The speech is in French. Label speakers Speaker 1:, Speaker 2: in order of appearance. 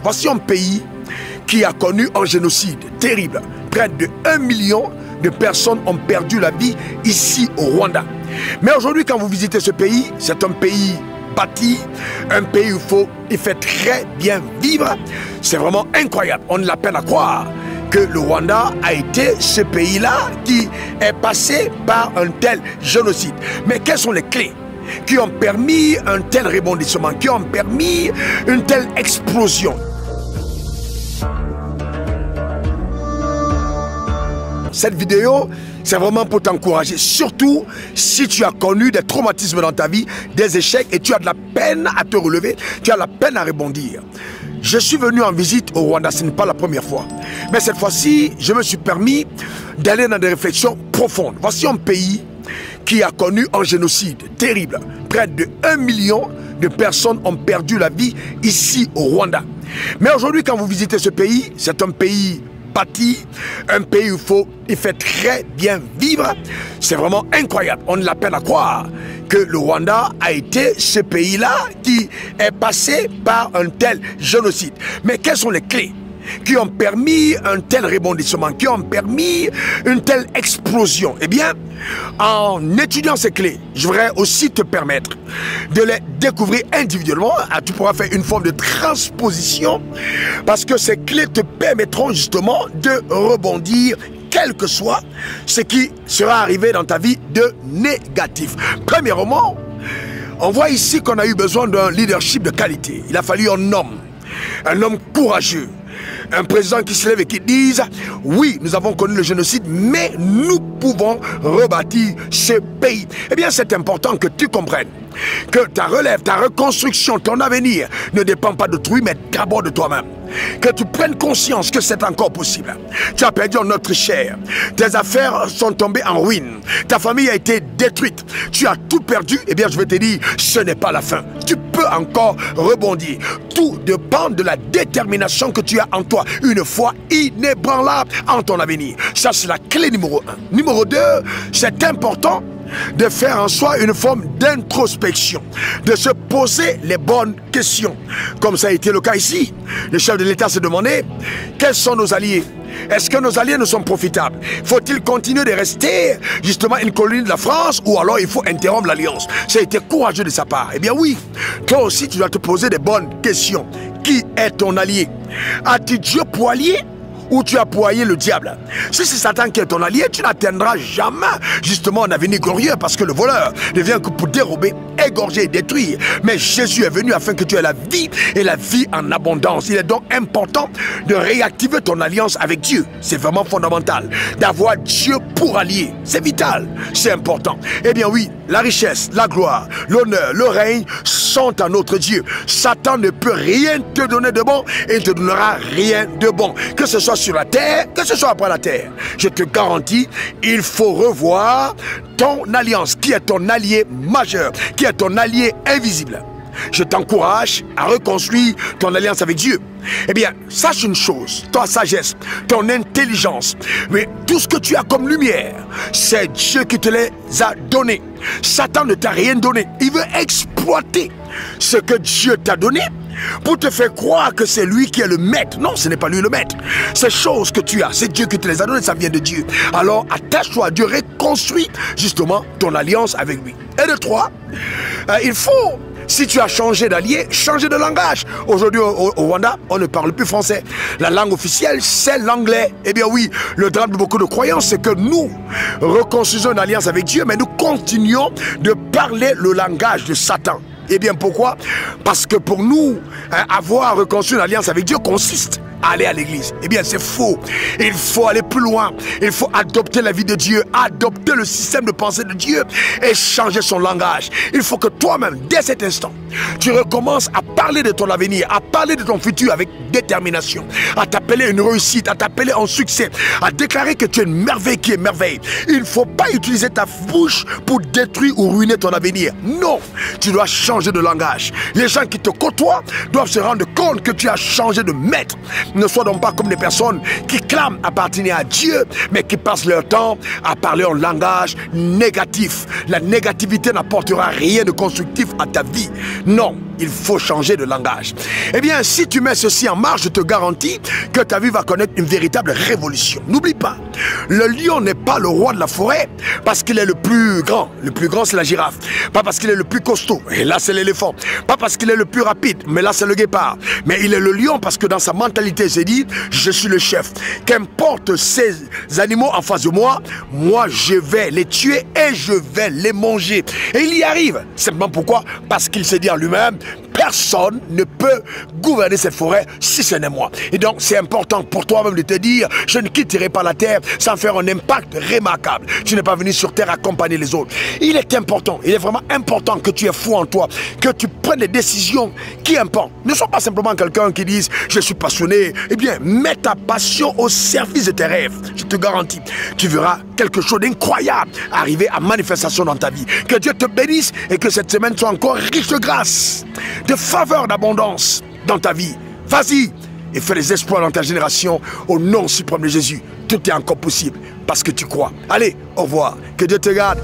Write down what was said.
Speaker 1: Voici un pays qui a connu un génocide terrible. Près de 1 million de personnes ont perdu la vie ici au Rwanda. Mais aujourd'hui, quand vous visitez ce pays, c'est un pays bâti, un pays où il fait très bien vivre. C'est vraiment incroyable. On a la peine à croire que le Rwanda a été ce pays-là qui est passé par un tel génocide. Mais quelles sont les clés qui ont permis un tel rebondissement, qui ont permis une telle explosion? Cette vidéo, c'est vraiment pour t'encourager, surtout si tu as connu des traumatismes dans ta vie, des échecs et tu as de la peine à te relever, tu as la peine à rebondir. Je suis venu en visite au Rwanda, ce n'est pas la première fois. Mais cette fois-ci, je me suis permis d'aller dans des réflexions profondes. Voici un pays qui a connu un génocide terrible. Près de 1 million de personnes ont perdu la vie ici au Rwanda. Mais aujourd'hui, quand vous visitez ce pays, c'est un pays bâti, un pays où il fait très bien vivre. C'est vraiment incroyable. On a la peine à croire que le Rwanda a été ce pays-là qui est passé par un tel génocide. Mais quelles sont les clés qui ont permis un tel rebondissement, qui ont permis une telle explosion? Eh bien, en étudiant ces clés, je voudrais aussi te permettre de les découvrir individuellement. Tu pourras faire une forme de transposition parce que ces clés te permettront justement de rebondir quel que soit ce qui sera arrivé dans ta vie de négatif. Premièrement, on voit ici qu'on a eu besoin d'un leadership de qualité. Il a fallu un homme courageux, un président qui se lève et qui dise: oui, nous avons connu le génocide, mais nous pouvons rebâtir ce pays. Eh bien, c'est important que tu comprennes que ta relève, ta reconstruction, ton avenir ne dépend pas d'autrui, mais d'abord de toi-même. Que tu prennes conscience que c'est encore possible. Tu as perdu en notre chair. Tes affaires sont tombées en ruine. Ta famille a été détruite. Tu as tout perdu. Eh bien, je vais te dire, ce n'est pas la fin. Tu peux encore rebondir. Tout dépend de la détermination que tu as en toi. Une foi inébranlable en ton avenir. Ça, c'est la clé numéro 1. Numéro 2, c'est important de faire en soi une forme d'introspection, de se poser les bonnes questions. Comme ça a été le cas ici. Le chef de l'État se demandait: quels sont nos alliés? Est-ce que nos alliés nous sont profitables? Faut-il continuer de rester justement une colonie de la France, ou alors il faut interrompre l'alliance? Ça a été courageux de sa part. Eh bien oui, toi aussi tu dois te poser des bonnes questions. Qui est ton allié? As-tu Dieu pour allié, ou tu as pour allié le diable? Si c'est Satan qui est ton allié, tu n'atteindras jamais justement un avenir glorieux, parce que le voleur ne vient que pour dérober, égorger et détruire. Mais Jésus est venu afin que tu aies la vie, et la vie en abondance. Il est donc important de réactiver ton alliance avec Dieu. C'est vraiment fondamental d'avoir Dieu pour allié. C'est vital, c'est important. Eh bien oui, la richesse, la gloire, l'honneur, le règne sont à notre Dieu. Satan ne peut rien te donner de bon, et il ne te donnera rien de bon. Que ce soit sur la terre, que ce soit après la terre. Je te garantis, il faut revoir ton alliance, qui est ton allié majeur, qui est ton allié invisible. Je t'encourage à reconstruire ton alliance avec Dieu. Eh bien, sache une chose, ta sagesse, ton intelligence, mais tout ce que tu as comme lumière, c'est Dieu qui te les a donnés. Satan ne t'a rien donné. Il veut exploiter ce que Dieu t'a donné pour te faire croire que c'est lui qui est le maître. Non, ce n'est pas lui le maître. Ces choses que tu as, c'est Dieu qui te les a données, ça vient de Dieu. Alors attache-toi à Dieu, reconstruis justement ton alliance avec lui. Et de 3, il faut, si tu as changé d'allié, changer de langage. Aujourd'hui au Rwanda, on ne parle plus français. La langue officielle, c'est l'anglais. Eh bien oui, le drame de beaucoup de croyants, c'est que nous reconstruisons une alliance avec Dieu, mais nous continuons de parler le langage de Satan. Eh bien pourquoi? Parce que pour nous, avoir reconstruit une alliance avec Dieu consiste à aller à l'église. Eh bien c'est faux. Il faut aller plus loin. Il faut adopter la vie de Dieu, adopter le système de pensée de Dieu et changer son langage. Il faut que toi-même, dès cet instant, tu recommences à parler de ton avenir, à parler de ton futur avec détermination, à t'appeler une réussite, à t'appeler un succès, à déclarer que tu es une merveille qui est merveille. Il ne faut pas utiliser ta bouche pour détruire ou ruiner ton avenir. Non, tu dois changer de langage. Les gens qui te côtoient doivent se rendre compte que tu as changé de maître. Ne sois donc pas comme des personnes qui clament appartenir à Dieu, mais qui passent leur temps à parler en langage négatif. La négativité n'apportera rien de constructif à ta vie. Non, il faut changer de langage. Eh bien, si tu mets ceci en marche, je te garantis que ta vie va connaître une véritable révolution. N'oublie pas, le lion n'est pas le roi de la forêt parce qu'il est le plus grand. Le plus grand, c'est la girafe. Pas parce qu'il est le plus costaud, et là c'est l'éléphant. Pas parce qu'il est le plus rapide, mais là c'est le guépard. Mais il est le lion parce que dans sa mentalité, il s'est dit, je suis le chef. Qu'importe ces animaux en face de moi, moi je vais les tuer et je vais les manger. Et il y arrive. Simplement pourquoi? Parce qu'il s'est dit en lui-même, personne ne peut gouverner cette forêt si ce n'est moi. Et donc c'est important pour toi-même de te dire, je ne quitterai pas la terre sans faire un impact remarquable. Tu n'es pas venu sur terre accompagner les autres. Il est important, il est vraiment important que tu aies foi en toi, que tu prennes des décisions qui importent. Ne sois pas simplement quelqu'un qui dise, je suis passionné. Eh bien, mets ta passion au service de tes rêves. Je te garantis, tu verras quelque chose d'incroyable arriver à manifestation dans ta vie. Que Dieu te bénisse et que cette semaine soit encore riche de grâce, de faveur, d'abondance dans ta vie. Vas-y et fais des espoirs dans ta génération au nom suprême de Jésus. Tout est encore possible parce que tu crois. Allez, au revoir. Que Dieu te garde.